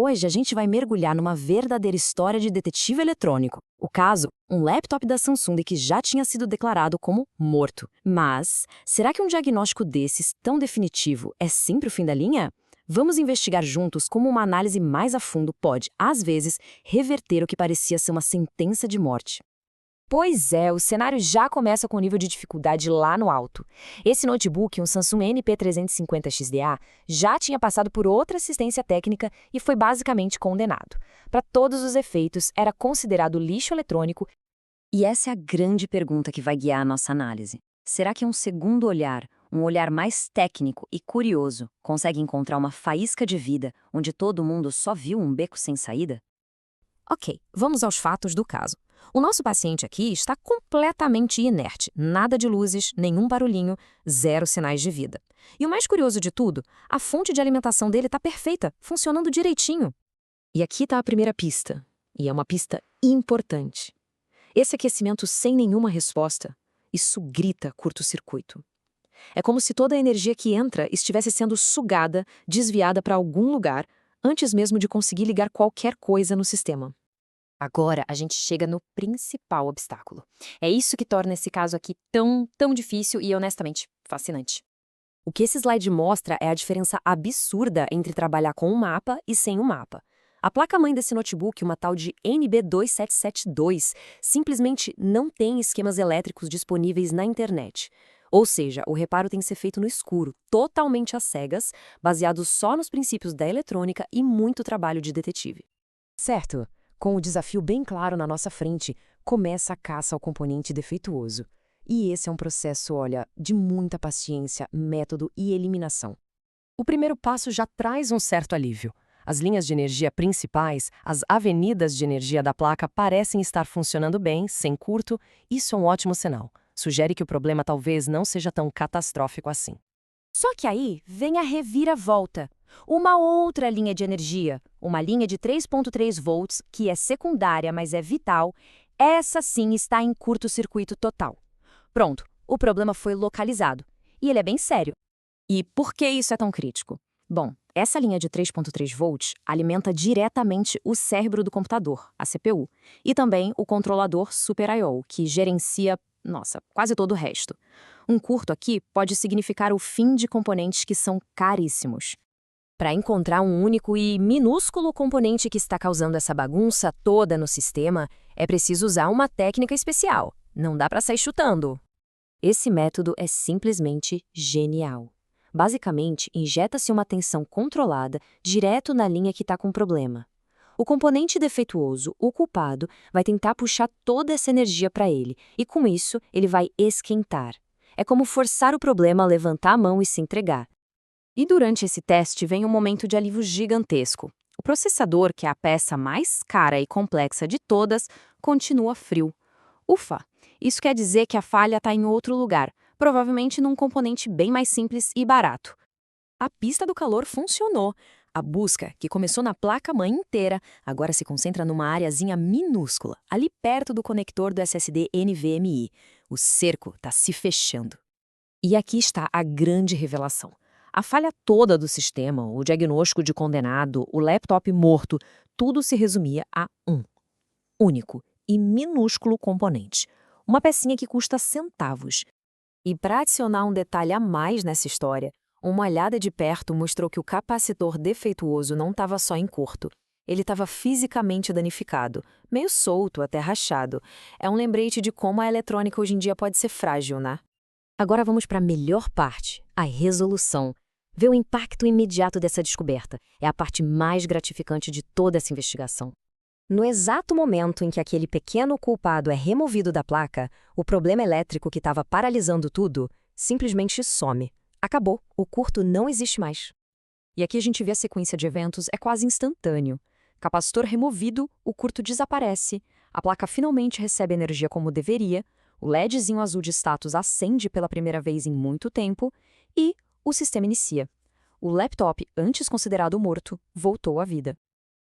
Hoje a gente vai mergulhar numa verdadeira história de detetive eletrônico. O caso, um laptop da Samsung que já tinha sido declarado como morto. Mas, será que um diagnóstico desses, tão definitivo, é sempre o fim da linha? Vamos investigar juntos como uma análise mais a fundo pode, às vezes, reverter o que parecia ser uma sentença de morte. Pois é, o cenário já começa com o nível de dificuldade lá no alto. Esse notebook, um Samsung NP350XDA, já tinha passado por outra assistência técnica e foi basicamente condenado. Para todos os efeitos, era considerado lixo eletrônico. E essa é a grande pergunta que vai guiar a nossa análise. Será que um segundo olhar, um olhar mais técnico e curioso, consegue encontrar uma faísca de vida onde todo mundo só viu um beco sem saída? Ok, vamos aos fatos do caso. O nosso paciente aqui está completamente inerte, nada de luzes, nenhum barulhinho, zero sinais de vida. E o mais curioso de tudo, a fonte de alimentação dele está perfeita, funcionando direitinho. E aqui está a primeira pista, e é uma pista importante. Esse aquecimento sem nenhuma resposta, isso grita curto-circuito. É como se toda a energia que entra estivesse sendo sugada, desviada para algum lugar, antes mesmo de conseguir ligar qualquer coisa no sistema. Agora a gente chega no principal obstáculo. É isso que torna esse caso aqui tão difícil e, honestamente, fascinante. O que esse slide mostra é a diferença absurda entre trabalhar com um mapa e sem um mapa. A placa-mãe desse notebook, uma tal de NB2772, simplesmente não tem esquemas elétricos disponíveis na internet. Ou seja, o reparo tem que ser feito no escuro, totalmente às cegas, baseado só nos princípios da eletrônica e muito trabalho de detetive. Certo? Com o desafio bem claro na nossa frente, começa a caça ao componente defeituoso. E esse é um processo, olha, de muita paciência, método e eliminação. O primeiro passo já traz um certo alívio. As linhas de energia principais, as avenidas de energia da placa parecem estar funcionando bem, sem curto. Isso é um ótimo sinal. Sugere que o problema talvez não seja tão catastrófico assim. Só que aí vem a reviravolta. Uma outra linha de energia, uma linha de 3,3 volts, que é secundária, mas é vital, essa sim está em curto-circuito total. Pronto, o problema foi localizado. E ele é bem sério. E por que isso é tão crítico? Bom, essa linha de 3,3 volts alimenta diretamente o cérebro do computador, a CPU, e também o controlador Super I/O, que gerencia, quase todo o resto. Um curto aqui pode significar o fim de componentes que são caríssimos. Para encontrar um único e minúsculo componente que está causando essa bagunça toda no sistema, é preciso usar uma técnica especial. Não dá para sair chutando. Esse método é simplesmente genial. Basicamente, injeta-se uma tensão controlada direto na linha que está com problema. O componente defeituoso, o culpado, vai tentar puxar toda essa energia para ele, e com isso, ele vai esquentar. É como forçar o problema a levantar a mão e se entregar. E durante esse teste vem um momento de alívio gigantesco. O processador, que é a peça mais cara e complexa de todas, continua frio. Ufa! Isso quer dizer que a falha está em outro lugar, provavelmente num componente bem mais simples e barato. A pista do calor funcionou. A busca, que começou na placa-mãe inteira, agora se concentra numa areazinha minúscula, ali perto do conector do SSD NVMe. O cerco está se fechando. E aqui está a grande revelação. A falha toda do sistema, o diagnóstico de condenado, o laptop morto, tudo se resumia a um único e minúsculo componente. Uma pecinha que custa centavos. E para adicionar um detalhe a mais nessa história, uma olhada de perto mostrou que o capacitor defeituoso não estava só em curto. Ele estava fisicamente danificado, meio solto, até rachado. É um lembrete de como a eletrônica hoje em dia pode ser frágil, né? Agora vamos para a melhor parte, a resolução. Ver o impacto imediato dessa descoberta é a parte mais gratificante de toda essa investigação. No exato momento em que aquele pequeno culpado é removido da placa, o problema elétrico que estava paralisando tudo simplesmente some. Acabou, o curto não existe mais. E aqui a gente vê a sequência de eventos, é quase instantâneo. Capacitor removido, o curto desaparece, a placa finalmente recebe energia como deveria, o LEDzinho azul de status acende pela primeira vez em muito tempo e o sistema inicia. O laptop, antes considerado morto, voltou à vida.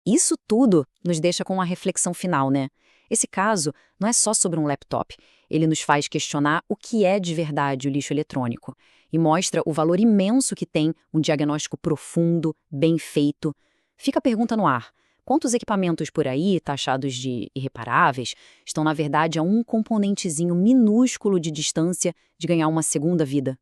Isso tudo nos deixa com uma reflexão final, né? Esse caso não é só sobre um laptop. Ele nos faz questionar o que é de verdade o lixo eletrônico e mostra o valor imenso que tem um diagnóstico profundo, bem feito, Fica a pergunta no ar. Quantos equipamentos por aí, taxados de irreparáveis, estão na verdade a um componentezinho minúsculo de distância de ganhar uma segunda vida?